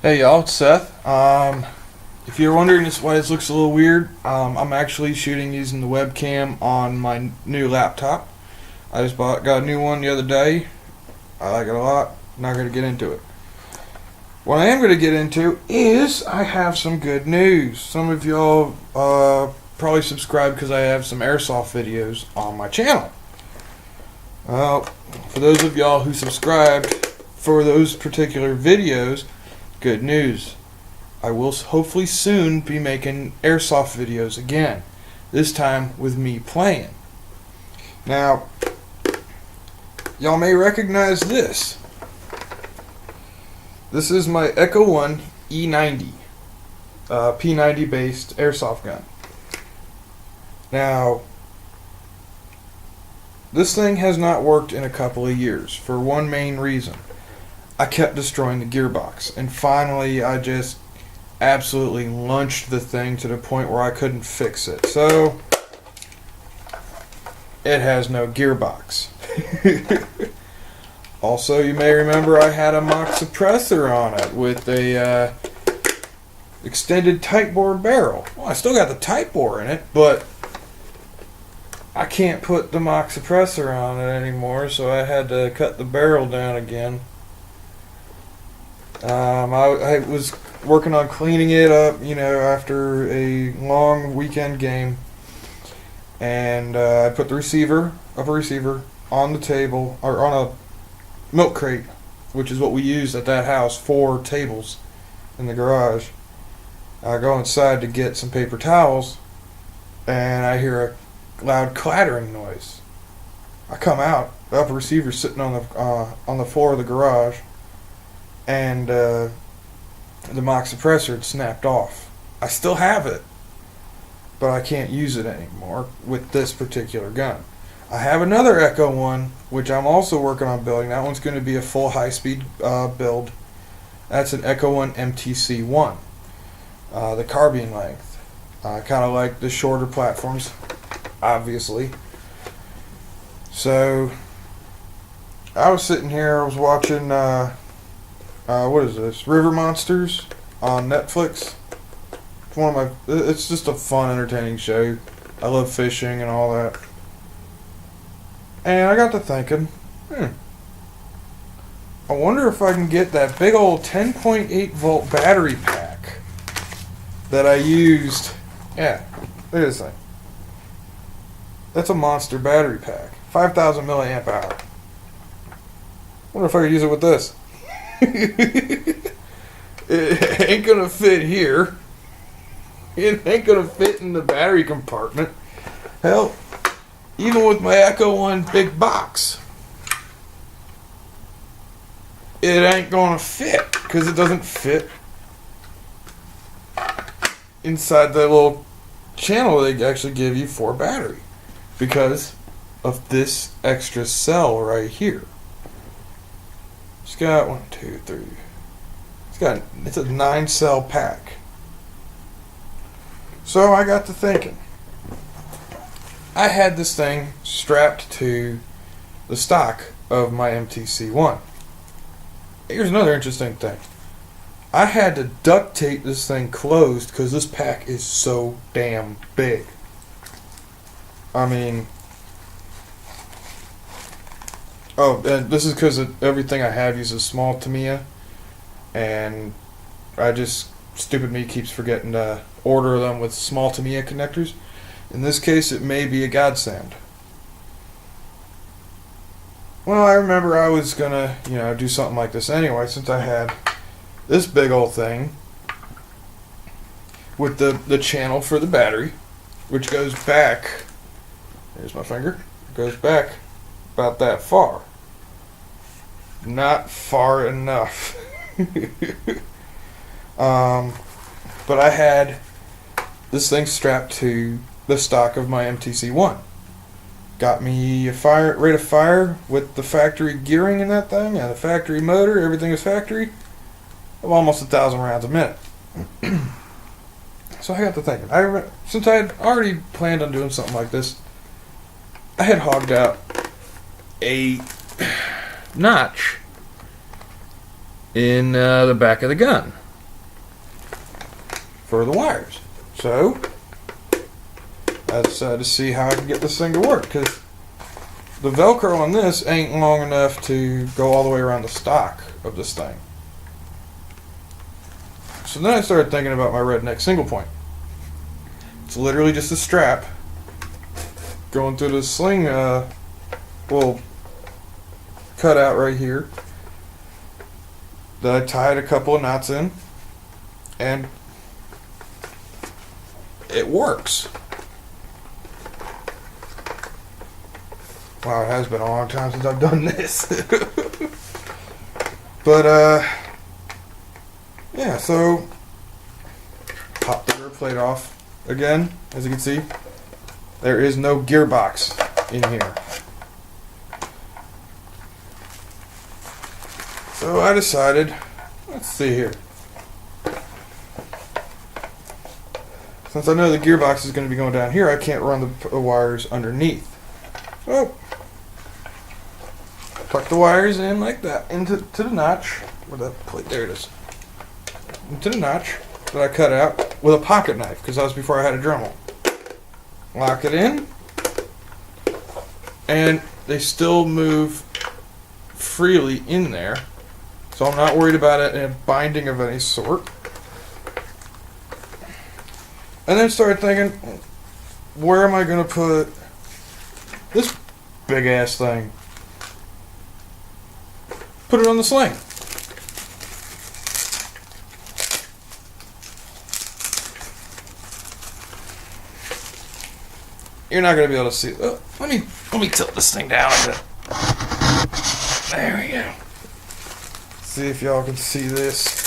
Hey y'all, it's Seth. If you're wondering why this looks a little weird, I'm actually shooting using the webcam on my new laptop. I just got a new one the other day. I like it a lot. Not going to get into it. What I am going to get into is I have some good news. Some of y'all probably subscribe because I have some Airsoft videos on my channel. Well, for those of y'all who subscribed for those particular videos, good news. I will hopefully soon be making Airsoft videos again. This time with me playing. Now, y'all may recognize this. This is my ECHO1 E90. P90 based Airsoft gun. Now, this thing has not worked in a couple of years for one main reason. I kept destroying the gearbox, and finally I just absolutely launched the thing to the point where I couldn't fix it. So it has no gearbox. Also, you may remember I had a mock suppressor on it with a extended tight bore barrel. Well, I still got the tight bore in it, but I can't put the mock suppressor on it anymore, so I had to cut the barrel down again. I was working on cleaning it up, after a long weekend game, and I put the receiver on the table, or on a milk crate, which is what we used at that house, 4 tables in the garage. I go inside to get some paper towels, and I hear a loud clattering noise. I come out, the upper receiver's sitting on the floor of the garage, and the mock suppressor had snapped off. I still have it, but I can't use it anymore with this particular gun. I have another ECHO1, which I'm also working on building. That one's going to be a full high-speed build. That's an ECHO1 MTC1. The carbine length. I kind of like the shorter platforms, obviously. So, I was sitting here, I was watching what is this? River Monsters on Netflix. It's just a fun, entertaining show. I love fishing and all that. And I got to thinking, I wonder if I can get that big old 10.8 volt battery pack that I used. Yeah, look at this thing. That's a monster battery pack. 5,000 milliamp hour. Wonder if I could use it with this. It ain't gonna fit here. It ain't gonna fit in the battery compartment. Hell, even with my ECHO1 big box, it ain't gonna fit because it doesn't fit inside the little channel they actually give you for battery because of this extra cell right here. It's got 1, 2, 3. It's a 9-cell pack. So I got to thinking. I had this thing strapped to the stock of my MTC1. Here's another interesting thing. I had to duct tape this thing closed because this pack is so damn big. I mean, and this is because everything I have uses small Tamiya, and stupid me keeps forgetting to order them with small Tamiya connectors. In this case, it may be a godsend. Well, I remember I was gonna, do something like this anyway, since I had this big old thing with the channel for the battery, which goes back. Here's my finger. It goes back about that far. Not far enough. But I had this thing strapped to the stock of my MTC1. Got me a rate of fire with the factory gearing in that thing, and the factory motor, everything is factory, of almost 1,000 rounds a minute. So I got to thinking, since I had already planned on doing something like this, I had hogged out a notch in the back of the gun. for the wires. So I decided to see how I can get this thing to work, because the Velcro on this ain't long enough to go all the way around the stock of this thing. So then I started thinking about my redneck single point. It's literally just a strap going through the sling little cutout right here that I tied a couple of knots in, and it works. Wow, it has been a long time since I've done this. But yeah, so pop the rear plate off again. As you can see, there is no gearbox in here. So I decided, let's see here. Since I know the gearbox is going to be going down here, I can't run the wires underneath. So tuck the wires in like that into the notch. Where that plate? There it is. Into the notch that I cut out with a pocket knife, because that was before I had a Dremel. Lock it in, and they still move freely in there, so I'm not worried about it in a binding of any sort. And then started thinking, where am I going to put this big ass thing? Put it on the sling. You're not going to be able to see. Let me tilt this thing down a bit. There we go. See if y'all can see this.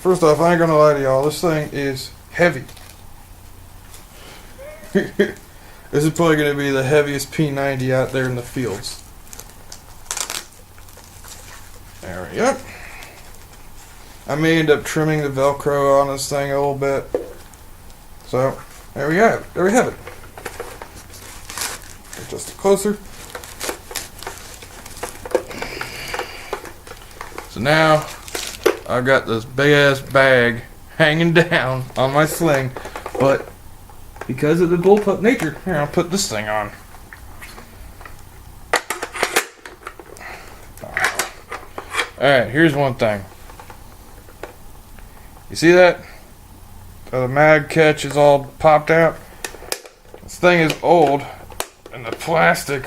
First off, I ain't gonna lie to y'all, this thing is heavy. This is probably gonna be the heaviest P90 out there in the fields. There we go. I may end up trimming the Velcro on this thing a little bit. So, there we go. There we have it. Just closer. So now, I've got this big ass bag hanging down on my sling, but because of the bullpup nature, here, I'll put this thing on. Alright, here's one thing. You see that? The mag catch is all popped out. This thing is old, and the plastic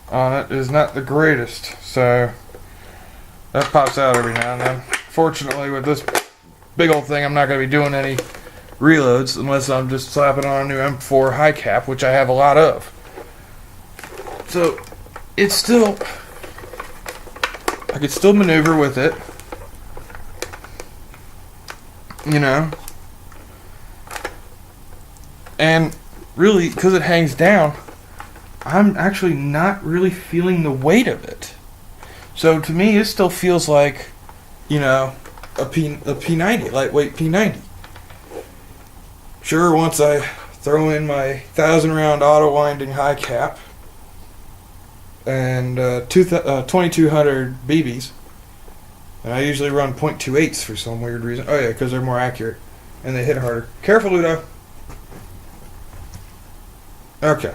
on it is not the greatest, so that pops out every now and then. Fortunately, with this big old thing, I'm not going to be doing any reloads unless I'm just slapping on a new M4 high cap, which I have a lot of. So, it's still, I could still maneuver with it, you know, and really, because it hangs down, I'm actually not really feeling the weight of it. So to me, it still feels like, you know, a P90, lightweight P90. Sure, once I throw in my 1,000-round auto-winding high cap and 2,200 BBs, and I usually run .28s for some weird reason. Oh yeah, because they're more accurate and they hit harder. Careful, Ludo. Okay.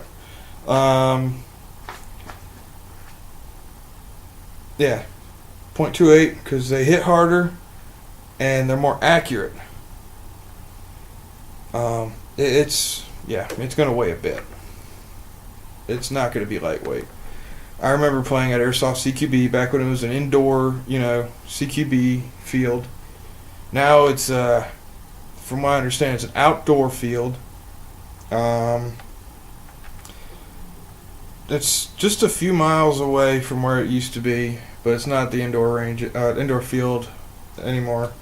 Yeah, .28 because they hit harder and they're more accurate. It's going to weigh a bit. It's not going to be lightweight. I remember playing at Airsoft CQB back when it was an indoor, you know, CQB field. Now it's, from what I understand, it's an outdoor field. It's just a few miles away from where it used to be, but it's not the indoor range, indoor field anymore.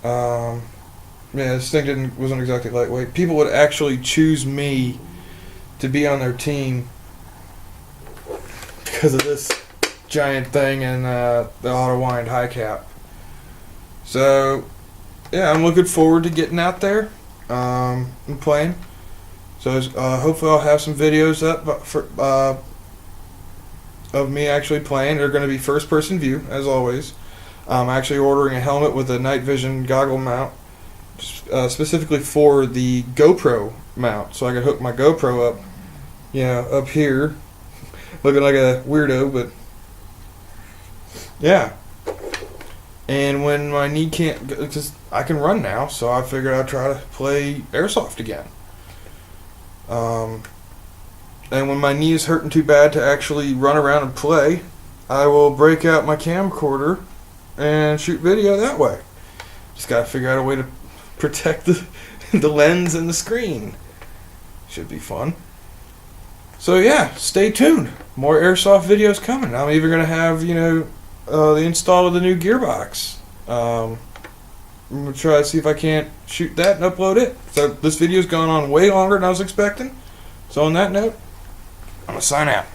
Yeah, this thing wasn't exactly lightweight. People would actually choose me to be on their team because of this giant thing and the auto wind high cap. So, yeah, I'm looking forward to getting out there and playing. So hopefully I'll have some videos up of me actually playing. They're going to be first-person view, as always. I'm actually ordering a helmet with a night vision goggle mount, specifically for the GoPro mount, so I can hook my GoPro up, up here, looking like a weirdo, but yeah. And when my knee can't, just I can run now, so I figured I'd try to play Airsoft again. And when my knee is hurting too bad to actually run around and play, I will break out my camcorder and shoot video that way. Just gotta figure out a way to protect the lens and the screen. Should be fun. So yeah, stay tuned. More Airsoft videos coming. I'm even gonna have the install of the new gearbox. I'm gonna try to see if I can't shoot that and upload it. So this video's gone on way longer than I was expecting. So on that note, I'm gonna sign out.